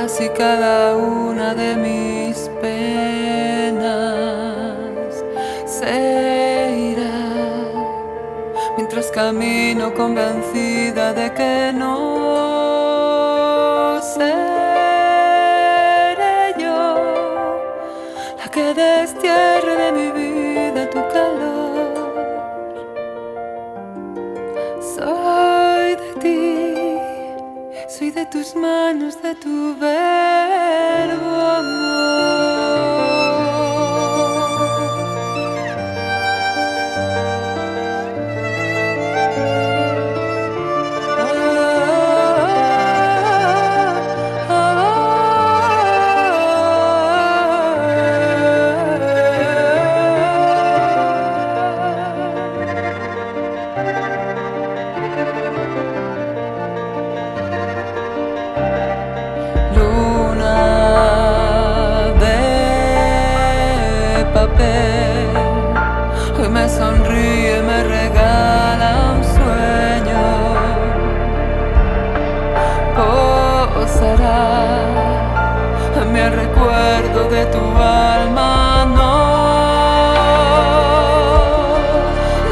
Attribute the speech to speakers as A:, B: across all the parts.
A: todas y cada una de mis penas se irá, mientras camino convencida de que no seré yo la que destierre de mi vida tu calor. Soy de ti, soy de tus manos, de tu verbo amor. Hoy me sonríe, me regala un sueño. Posará en mi recuerdo de tu alma.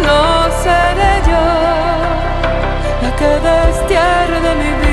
A: No seré yo la que destierre de mi vida